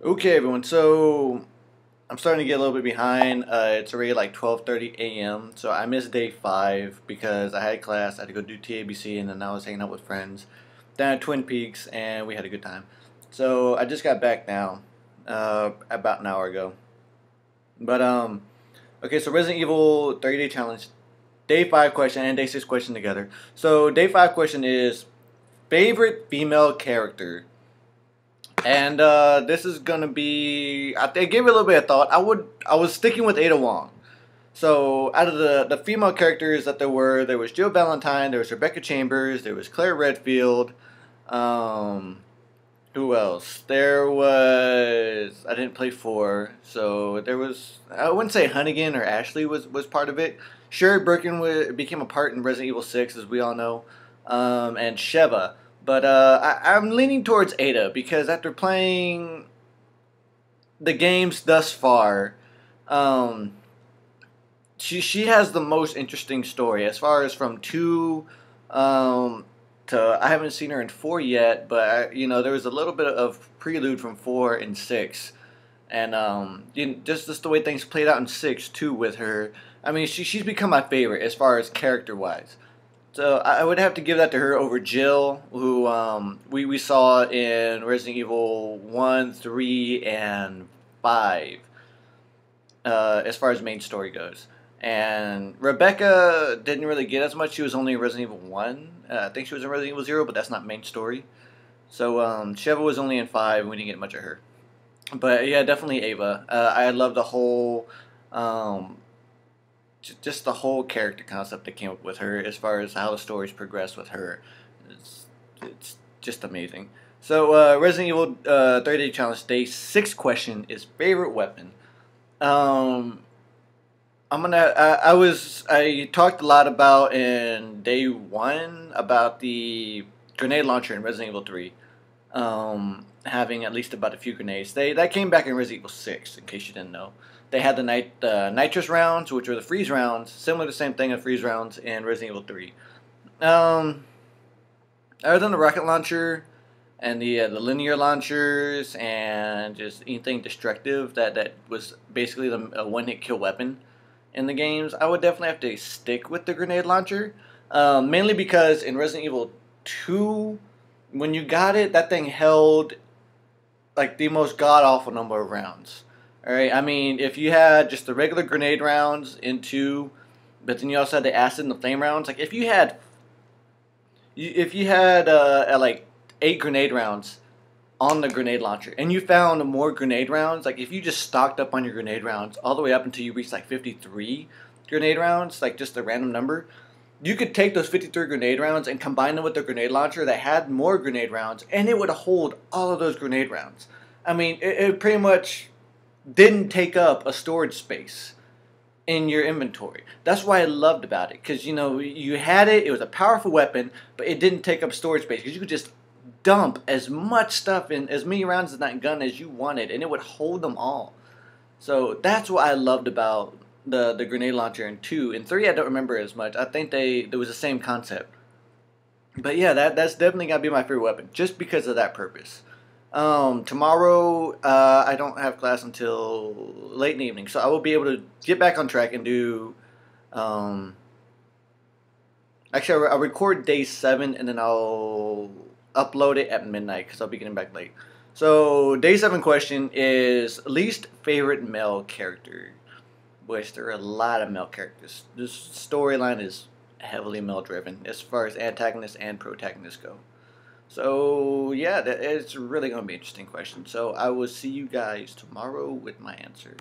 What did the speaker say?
Okay, everyone. So I'm starting to get a little bit behind. It's already like 12:30 a.m. So I missed day five because I had class. I had to go do TABC, and then I was hanging out with friends down at Twin Peaks, and we had a good time. So I just got back now, about an hour ago. But okay. So Resident Evil 30-day challenge, day five question and day six question together. So day five question is favorite female character. And this is gonna be. I gave it a little bit of thought. I was sticking with Ada Wong. So out of the female characters that there was Jill Valentine, there was Rebecca Chambers, there was Claire Redfield. Um, who else? There was. I didn't play four, so there was. I wouldn't say Hunnigan or Ashley was part of it. Sherry Birkin became a part in Resident Evil 6, as we all know, and Sheva. But I'm leaning towards Ada because after playing the games thus far, um, she has the most interesting story as far as from two um, to I haven't seen her in four yet, but there was a little bit of prelude from four and six, and just the way things played out in six too with her. I mean, she's become my favorite as far as character wise. So I would have to give that to her over Jill, who we saw in Resident Evil 1, 3, and 5, as far as main story goes. And Rebecca didn't really get as much. She was only in Resident Evil 1. I think she was in Resident Evil 0, but that's not main story. So Sheva was only in 5, and we didn't get much of her. But yeah, definitely Ava. I love the whole um, just the whole character concept that came up with her as far as how the stories progress with her. It's just amazing. So Resident Evil 30-day challenge day 6 question is favorite weapon. Um, I talked a lot about in day 1 about the grenade launcher in Resident Evil 3. Having at least about a few grenades. That came back in Resident Evil 6, in case you didn't know. They had the nitrous rounds, which were the freeze rounds, similar to the same thing as freeze rounds in Resident Evil 3. Um, Other than the rocket launcher and the linear launchers and just anything destructive that was basically the one hit kill weapon in the games, I would definitely have to stick with the grenade launcher. Mainly because in Resident Evil 2, when you got it, that thing held like the most god awful number of rounds. All right, I mean, if you had just the regular grenade rounds into, but then you also had the acid and the flame rounds. Like if you had like 8 grenade rounds on the grenade launcher, and you found more grenade rounds, like if you just stocked up on your grenade rounds all the way up until you reached like 53 grenade rounds, like just a random number, you could take those 53 grenade rounds and combine them with the grenade launcher that had more grenade rounds, and it would hold all of those grenade rounds. I mean, it pretty much didn't take up a storage space in your inventory. That's why I loved about it, because you had it. It was a powerful weapon, but it didn't take up storage space because you could just dump as much stuff in, as many rounds in that gun as you wanted, and it would hold them all. So that's what I loved about the grenade launcher in 2. In 3, I don't remember as much. I think there was the same concept. But yeah, that's definitely gotta be my favorite weapon, just because of that purpose. Tomorrow, I don't have class until late in the evening, so I will be able to get back on track and do. Um, Actually, I'll record day 7 and then I'll upload it at midnight because I'll be getting back late. So, day 7 question is least favorite male character. Which there are a lot of male characters. This storyline is heavily male driven as far as antagonists and protagonists go. So yeah, it's really gonna be an interesting question. So I will see you guys tomorrow with my answer.